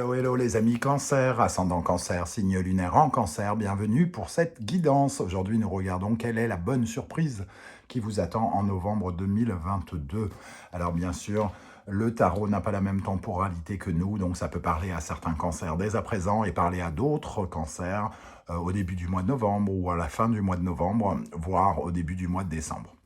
Hello, hello les amis Cancer, ascendant Cancer, signe lunaire en Cancer, bienvenue pour cette guidance. Aujourd'hui, nous regardons quelle est la bonne surprise qui vous attend en novembre 2022. Alors bien sûr, le tarot n'a pas la même temporalité que nous, donc ça peut parler à certains cancers dès à présent et parler à d'autres cancers au début du mois de novembre ou à la fin du mois de novembre, voire au début du mois de décembre.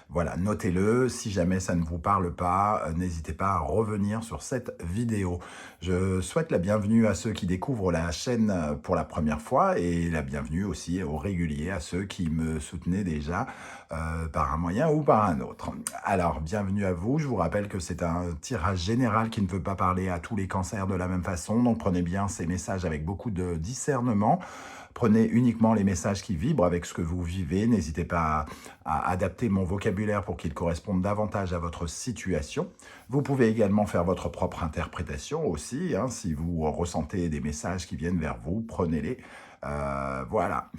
Voilà, notez-le, si jamais ça ne vous parle pas, n'hésitez pas à revenir sur cette vidéo. Je souhaite la bienvenue à ceux qui découvrent la chaîne pour la première fois et la bienvenue aussi aux réguliers, à ceux qui me soutenaient déjà par un moyen ou par un autre. Alors, bienvenue à vous, je vous rappelle que c'est un tirage général qui ne peut pas parler à tous les cancers de la même façon, donc prenez bien ces messages avec beaucoup de discernement. Prenez uniquement les messages qui vibrent avec ce que vous vivez. N'hésitez pas à adapter mon vocabulaire pour qu'il corresponde davantage à votre situation. Vous pouvez également faire votre propre interprétation aussi. Si vous ressentez des messages qui viennent vers vous, prenez-les. Voilà.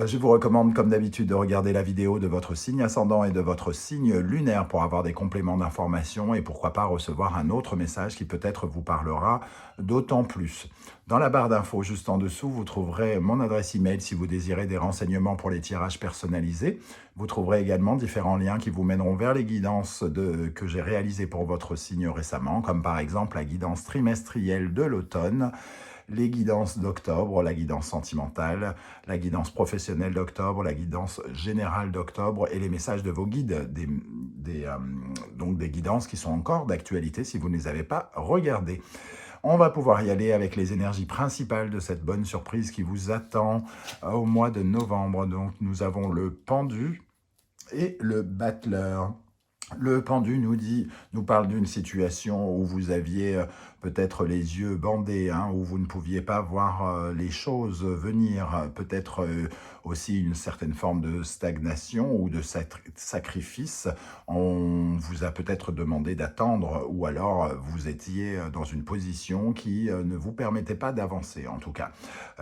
Je vous recommande, comme d'habitude, de regarder la vidéo de votre signe ascendant et de votre signe lunaire pour avoir des compléments d'information et pourquoi pas recevoir un autre message qui peut-être vous parlera d'autant plus. Dans la barre d'infos juste en dessous, vous trouverez mon adresse email si vous désirez des renseignements pour les tirages personnalisés. Vous trouverez également différents liens qui vous mèneront vers les guidances que j'ai réalisées pour votre signe récemment, comme par exemple la guidance trimestrielle de l'automne, les guidances d'octobre, la guidance sentimentale, la guidance professionnelle d'octobre, la guidance générale d'octobre et les messages de vos guides, donc des guidances qui sont encore d'actualité si vous ne les avez pas regardées. On va pouvoir y aller avec les énergies principales de cette bonne surprise qui vous attend au mois de novembre. Donc nous avons le pendu et le battleur. Le pendu nous parle d'une situation où vous aviez peut-être les yeux bandés, où vous ne pouviez pas voir les choses venir, peut-être aussi une certaine forme de stagnation ou de sacrifice. On vous a peut-être demandé d'attendre ou alors vous étiez dans une position qui ne vous permettait pas d'avancer en tout cas.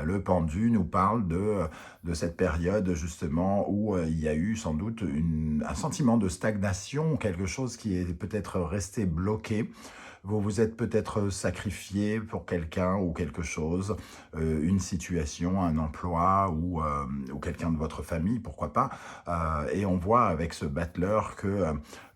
Le pendu nous parle de cette période justement où il y a eu sans doute un sentiment de stagnation, quelque chose qui est peut-être resté bloqué. Vous vous êtes peut-être sacrifié pour quelqu'un ou quelque chose, une situation, un emploi ou quelqu'un de votre famille, pourquoi pas. Et on voit avec ce battleur que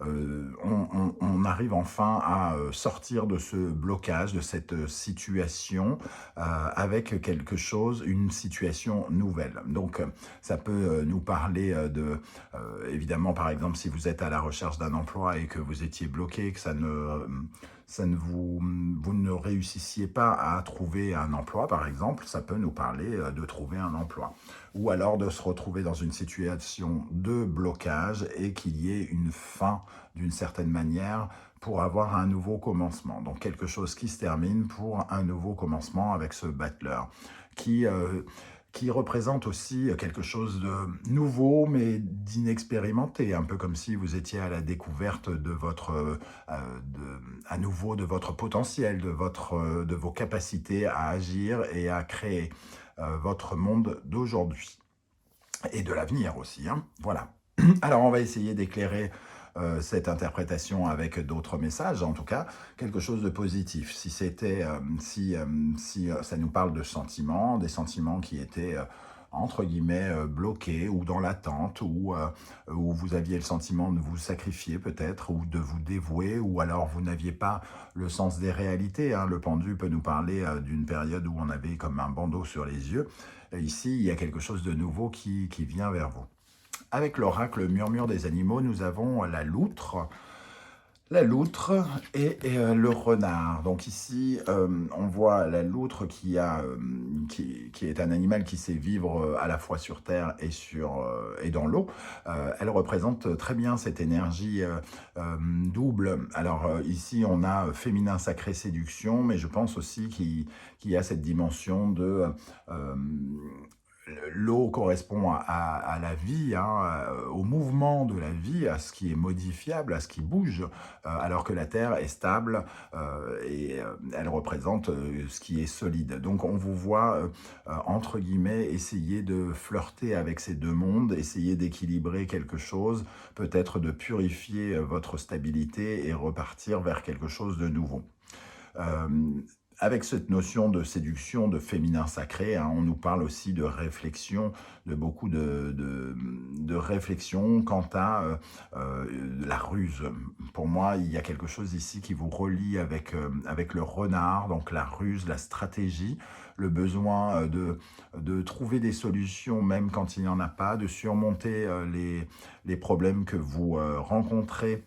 on arrive enfin à sortir de ce blocage, de cette situation avec quelque chose, une situation nouvelle. Donc ça peut nous parler évidemment par exemple si vous êtes à la recherche d'un emploi et que vous étiez bloqué, que vous ne réussissiez pas à trouver un emploi, par exemple, ça peut nous parler de trouver un emploi. Ou alors de se retrouver dans une situation de blocage et qu'il y ait une fin d'une certaine manière pour avoir un nouveau commencement. Donc quelque chose qui se termine pour un nouveau commencement avec ce battleur qui représente aussi quelque chose de nouveau, mais d'inexpérimenté, un peu comme si vous étiez à la découverte de à nouveau de votre potentiel, de vos capacités à agir et à créer votre monde d'aujourd'hui et de l'avenir aussi. Voilà. Alors, on va essayer d'éclairer cette interprétation avec d'autres messages, en tout cas, quelque chose de positif. Si ça nous parle de sentiments, des sentiments qui étaient entre guillemets bloqués ou dans l'attente, ou où vous aviez le sentiment de vous sacrifier peut-être, ou de vous dévouer, ou alors vous n'aviez pas le sens des réalités. Le pendu peut nous parler d'une période où on avait comme un bandeau sur les yeux. Et ici, il y a quelque chose de nouveau qui vient vers vous. Avec l'oracle murmure des animaux, nous avons la loutre et le renard. Donc ici, on voit la loutre qui est un animal qui sait vivre à la fois sur terre et dans l'eau. Elle représente très bien cette énergie double. Alors ici, on a féminin sacré séduction, mais je pense aussi qu'il y a cette dimension de... L'eau correspond à la vie, au mouvement de la vie, à ce qui est modifiable, à ce qui bouge, alors que la terre est stable et elle représente ce qui est solide. Donc on vous voit, entre guillemets, essayer de flirter avec ces deux mondes, essayer d'équilibrer quelque chose, peut-être de purifier votre stabilité et repartir vers quelque chose de nouveau. avec cette notion de séduction, de féminin sacré, hein, on nous parle aussi de réflexion, de beaucoup de réflexion quant à la ruse. Pour moi, il y a quelque chose ici qui vous relie avec le renard, donc la ruse, la stratégie, le besoin de trouver des solutions même quand il n'y en a pas, de surmonter les problèmes que vous rencontrez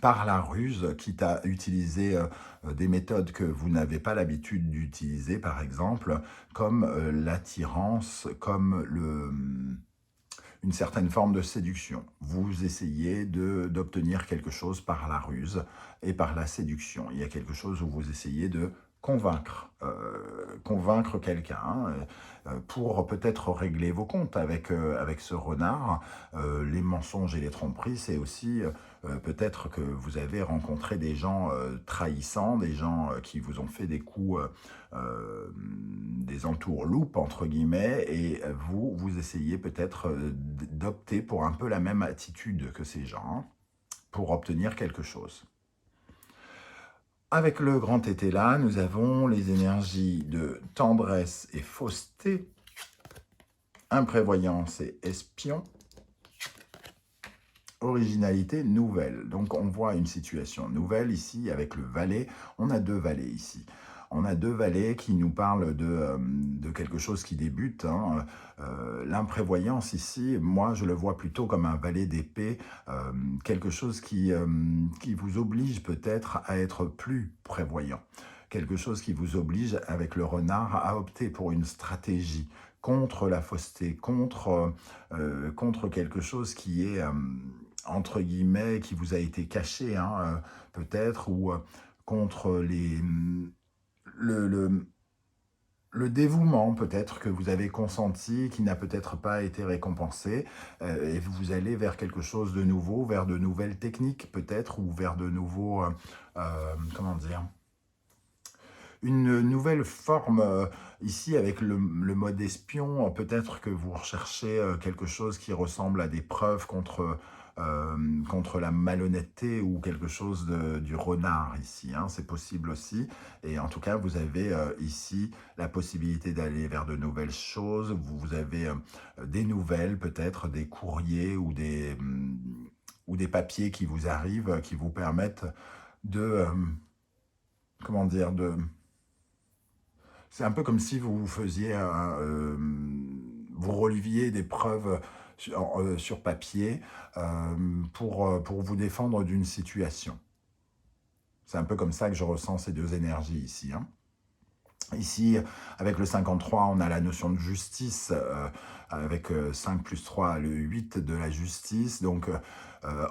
par la ruse, quitte à utiliser des méthodes que vous n'avez pas l'habitude d'utiliser, par exemple, comme l'attirance, comme une certaine forme de séduction. Vous essayez d'obtenir quelque chose par la ruse et par la séduction. Il y a quelque chose où vous essayez de convaincre quelqu'un, hein, pour peut-être régler vos comptes avec ce renard. Les mensonges et les tromperies, c'est aussi peut-être que vous avez rencontré des gens trahissants, des gens qui vous ont fait des coups, des entourloupes, entre guillemets, et vous essayez peut-être d'opter pour un peu la même attitude que ces gens, hein, pour obtenir quelque chose. Avec le grand été là, nous avons les énergies de tendresse et fausseté, imprévoyance et espion, originalité nouvelle. Donc on voit une situation nouvelle ici avec le valet. On a deux valets ici. On a deux valets qui nous parlent de quelque chose qui débute, hein. L'imprévoyance ici, moi je le vois plutôt comme un valet d'épée, quelque chose qui vous oblige peut-être à être plus prévoyant. Quelque chose qui vous oblige avec le renard à opter pour une stratégie contre la fausseté, contre quelque chose qui est, entre guillemets, qui vous a été caché, hein, peut-être, ou contre le dévouement peut-être que vous avez consenti, qui n'a peut-être pas été récompensé, et vous allez vers quelque chose de nouveau, vers de nouvelles techniques peut-être, ou vers de nouveaux, comment dire, une nouvelle forme ici avec le mode espion. Peut-être que vous recherchez quelque chose qui ressemble à des preuves contre la malhonnêteté ou quelque chose du renard ici, hein, c'est possible aussi. Et en tout cas, vous avez ici la possibilité d'aller vers de nouvelles choses. Vous avez des nouvelles, peut-être des courriers ou des papiers qui vous arrivent, qui vous permettent de, comment dire, c'est un peu comme si vous faisiez vous releviez des preuves sur papier pour vous défendre d'une situation. C'est un peu comme ça que je ressens ces deux énergies ici, hein. Ici, avec le 53, on a la notion de justice, avec 5 plus 3, le 8 de la justice. Donc,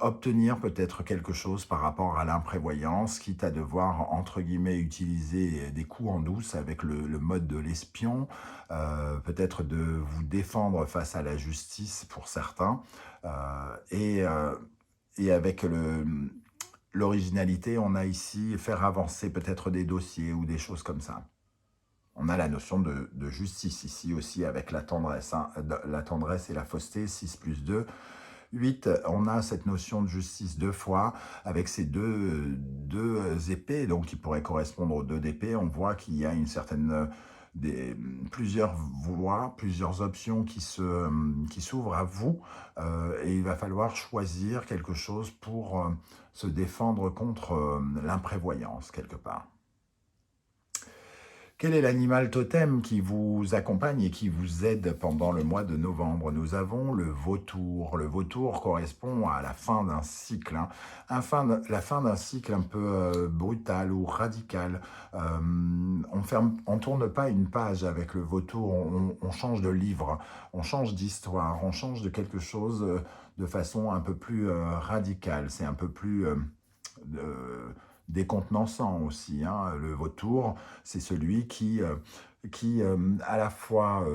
obtenir peut-être quelque chose par rapport à l'imprévoyance, quitte à devoir, entre guillemets, utiliser des coups en douce avec le mode de l'espion, peut-être de vous défendre face à la justice pour certains, et avec l'originalité, on a ici faire avancer peut-être des dossiers ou des choses comme ça. On a la notion de justice ici aussi avec la tendresse, hein, la tendresse et la fausseté, 6 plus 2. 8, on a cette notion de justice deux fois avec ces deux épées, donc qui pourraient correspondre aux deux d'épée. On voit qu'il y a une certaine, plusieurs voies, plusieurs options qui s'ouvrent à vous, et il va falloir choisir quelque chose pour se défendre contre l'imprévoyance quelque part. Quel est l'animal totem qui vous accompagne et qui vous aide pendant le mois de novembre? Nous avons le vautour. Le vautour correspond à la fin d'un cycle, hein. La fin d'un cycle un peu brutal ou radical. On tourne pas une page avec le vautour, on change de livre, on change d'histoire, on change de quelque chose de façon un peu plus radicale. C'est un peu plus décontenançant aussi, hein. Le vautour, c'est celui qui à la fois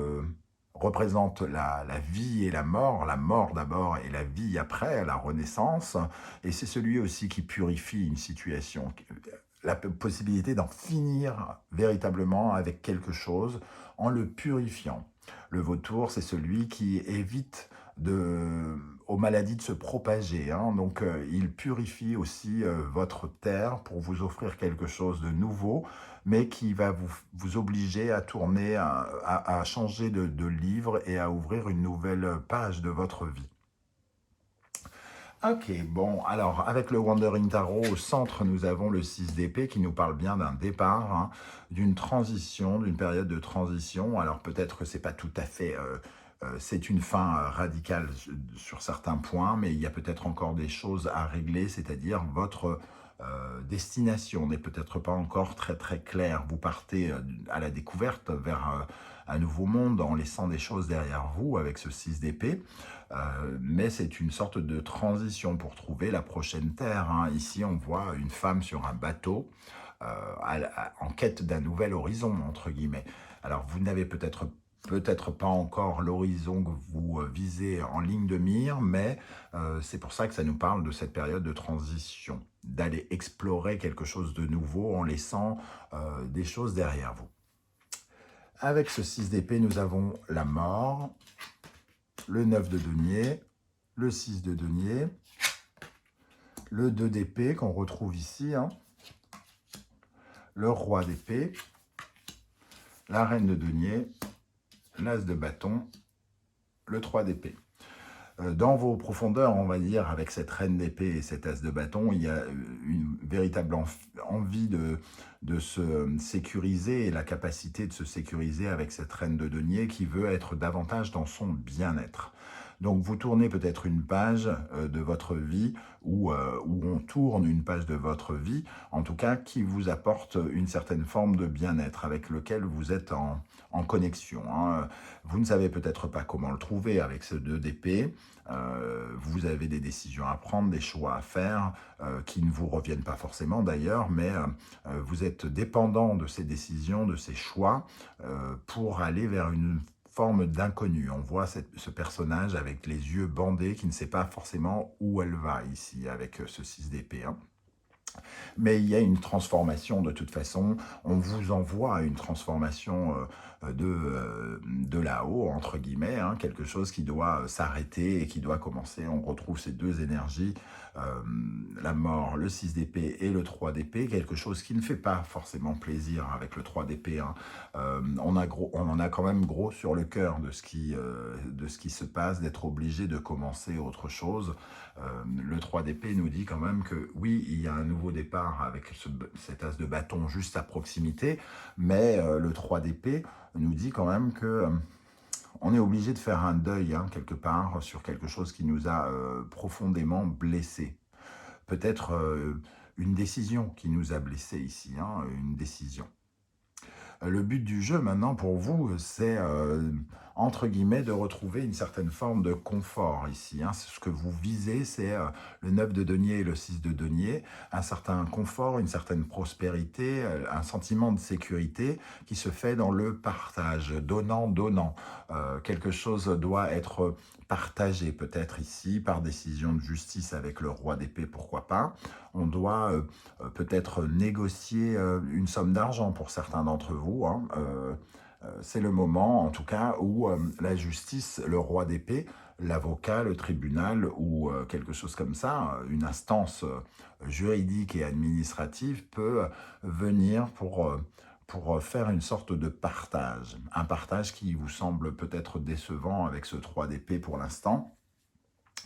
représente la vie et la mort d'abord et la vie après, la renaissance, et c'est celui aussi qui purifie une situation, la possibilité d'en finir véritablement avec quelque chose en le purifiant. Le vautour, c'est celui qui évite aux maladies de se propager, hein. Donc, il purifie aussi votre terre pour vous offrir quelque chose de nouveau, mais qui va vous obliger à tourner, à changer de livre et à ouvrir une nouvelle page de votre vie. Ok, bon, alors avec le Wandering Tarot, au centre, nous avons le 6 d'épée qui nous parle bien d'un départ, hein, d'une transition, d'une période de transition. Alors peut-être que c'est pas tout à fait, c'est une fin radicale sur certains points, mais il y a peut-être encore des choses à régler, c'est-à-dire votre destination n'est peut-être pas encore très très claire. Vous partez à la découverte vers un nouveau monde en laissant des choses derrière vous avec ce 6 d'épée. Mais c'est une sorte de transition pour trouver la prochaine terre, hein. Ici, on voit une femme sur un bateau en quête d'un nouvel horizon, entre guillemets. Alors, vous n'avez peut-être pas encore l'horizon que vous visez en ligne de mire, mais c'est pour ça que ça nous parle de cette période de transition, d'aller explorer quelque chose de nouveau en laissant des choses derrière vous. Avec ce 6 d'épée, nous avons la mort, le 9 de denier, le 6 de denier, le 2 d'épée qu'on retrouve ici, hein, le roi d'épée, la reine de denier, l'as de bâton, le 3 d'épée. Dans vos profondeurs, on va dire, avec cette reine d'épée et cet as de bâton, il y a une véritable envie de se sécuriser et la capacité de se sécuriser avec cette reine de denier qui veut être davantage dans son bien-être. Donc vous tournez peut-être une page de votre vie ou on tourne une page de votre vie, en tout cas qui vous apporte une certaine forme de bien-être avec lequel vous êtes en connexion, hein. Vous ne savez peut-être pas comment le trouver avec ce 2 d'épée. Vous avez des décisions à prendre, des choix à faire qui ne vous reviennent pas forcément d'ailleurs, mais vous êtes dépendant de ces décisions, de ces choix pour aller vers une forme d'inconnu. On voit ce personnage avec les yeux bandés qui ne sait pas forcément où elle va ici avec ce 6 d'épée, hein. Mais il y a une transformation de toute façon, on vous envoie une transformation de là-haut, entre guillemets, hein, quelque chose qui doit s'arrêter et qui doit commencer. On retrouve ces deux énergies, la mort, le 6 d'épée et le 3 d'épée, quelque chose qui ne fait pas forcément plaisir avec le 3 d'épée, hein. On en a quand même gros sur le cœur de ce qui se passe, d'être obligé de commencer autre chose. Le 3 d'épée nous dit quand même que oui, il y a un nouveau départ avec cet as de bâton juste à proximité, mais le 3 d'épée nous dit quand même que on est obligé de faire un deuil, hein, quelque part sur quelque chose qui nous a profondément blessés. Peut-être une décision qui nous a blessés ici, hein, une décision. Le but du jeu maintenant pour vous, c'est entre guillemets de retrouver une certaine forme de confort ici, hein. Ce que vous visez, c'est le 9 de denier et le 6 de denier, un certain confort, une certaine prospérité, un sentiment de sécurité qui se fait dans le partage, donnant-donnant. Quelque chose doit être partagé peut-être ici par décision de justice avec le roi d'épée, pourquoi pas. On doit peut-être négocier une somme d'argent pour certains d'entre vous, hein. C'est le moment, en tout cas, où la justice, le roi d'épée, l'avocat, le tribunal ou quelque chose comme ça, une instance juridique et administrative peut venir pour faire une sorte de partage. Un partage qui vous semble peut-être décevant avec ce 3 d'épée pour l'instant,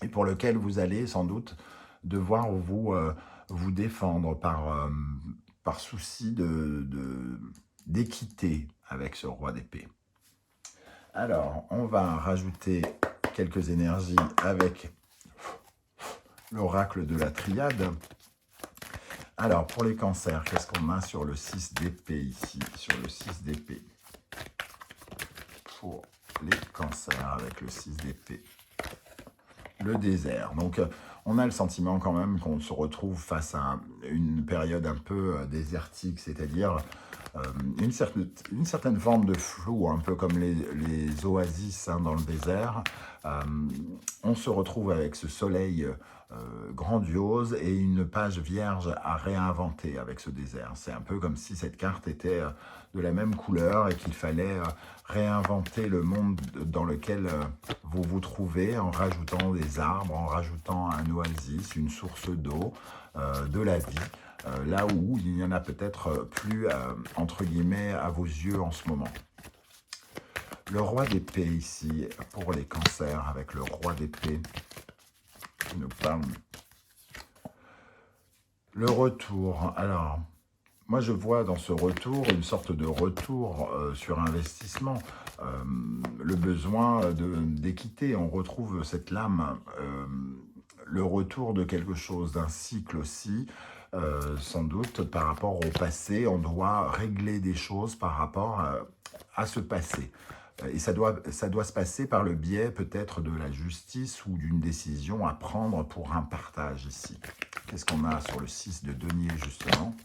et pour lequel vous allez sans doute devoir vous défendre par souci d'équité avec ce roi d'épée. Alors, on va rajouter quelques énergies avec l'oracle de la triade. Alors, pour les cancers, qu'est-ce qu'on a sur le 6 d'épée ici? Sur le 6 d'épée. Pour les cancers avec le 6 d'épée. Le désert. Donc, on a le sentiment quand même qu'on se retrouve face à une période un peu désertique, c'est-à-dire une certaine forme de flou, un peu comme les oasis, hein, dans le désert. On se retrouve avec ce soleil grandiose et une page vierge à réinventer avec ce désert. C'est un peu comme si cette carte était de la même couleur et qu'il fallait réinventer le monde dans lequel vous vous trouvez en rajoutant des arbres, en rajoutant un oasis, une source d'eau, de la vie, là où il n'y en a peut-être plus, entre guillemets, à vos yeux en ce moment. Le roi d'épée ici, pour les cancers, avec le roi d'épée qui nous parle. Le retour, alors, moi je vois dans ce retour une sorte de retour sur investissement, le besoin d'équité, on retrouve cette lame, le retour de quelque chose, d'un cycle aussi, sans doute par rapport au passé, on doit régler des choses par rapport à ce passé. Et ça doit se passer par le biais peut-être de la justice ou d'une décision à prendre pour un partage ici. Qu'est-ce qu'on a sur le 6 de denier justement?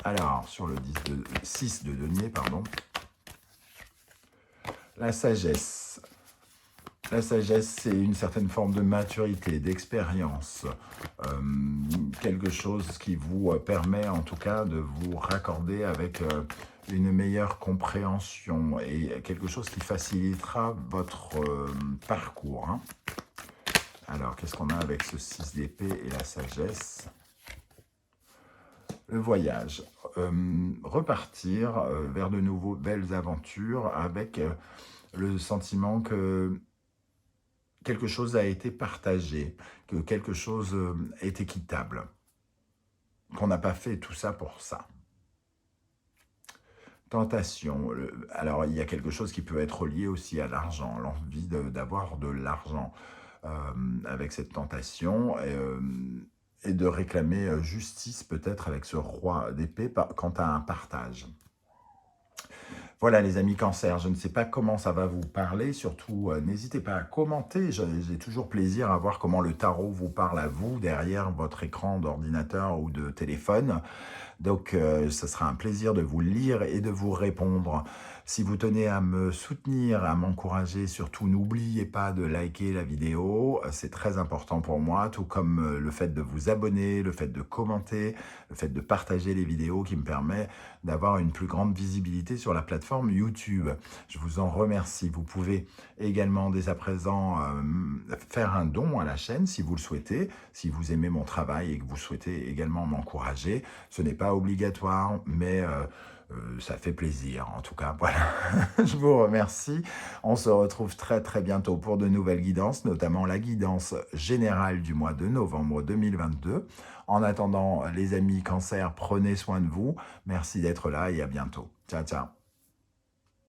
Alors, sur le 6 de denier, pardon. La sagesse. La sagesse, c'est une certaine forme de maturité, d'expérience. Quelque chose qui vous permet en tout cas de vous raccorder avec une meilleure compréhension et quelque chose qui facilitera votre parcours. Hein. Alors, qu'est-ce qu'on a avec ce 6 d'épée et la sagesse? Le voyage. Repartir vers de nouveaux belles aventures avec le sentiment que quelque chose a été partagé, que quelque chose est équitable, qu'on n'a pas fait tout ça pour ça. Tentation. Alors, il y a quelque chose qui peut être lié aussi à l'argent, l'envie d'avoir de l'argent avec cette tentation et de réclamer justice peut-être avec ce roi d'épée quant à un partage. Voilà les amis Cancer, je ne sais pas comment ça va vous parler, surtout n'hésitez pas à commenter, j'ai toujours plaisir à voir comment le tarot vous parle à vous derrière votre écran d'ordinateur ou de téléphone. Donc ce sera un plaisir de vous lire et de vous répondre. Si vous tenez à me soutenir, à m'encourager, surtout n'oubliez pas de liker la vidéo, c'est très important pour moi, tout comme le fait de vous abonner, le fait de commenter, le fait de partager les vidéos qui me permet d'avoir une plus grande visibilité sur la plateforme YouTube. Je vous en remercie. Vous pouvez également dès à présent faire un don à la chaîne si vous le souhaitez, si vous aimez mon travail et que vous souhaitez également m'encourager. Ce n'est pas obligatoire, mais ça fait plaisir en tout cas. Voilà, je vous remercie. On se retrouve très très bientôt pour de nouvelles guidances, notamment la guidance générale du mois de novembre 2022. En attendant, les amis Cancer, prenez soin de vous. Merci d'être là et à bientôt. Ciao, ciao.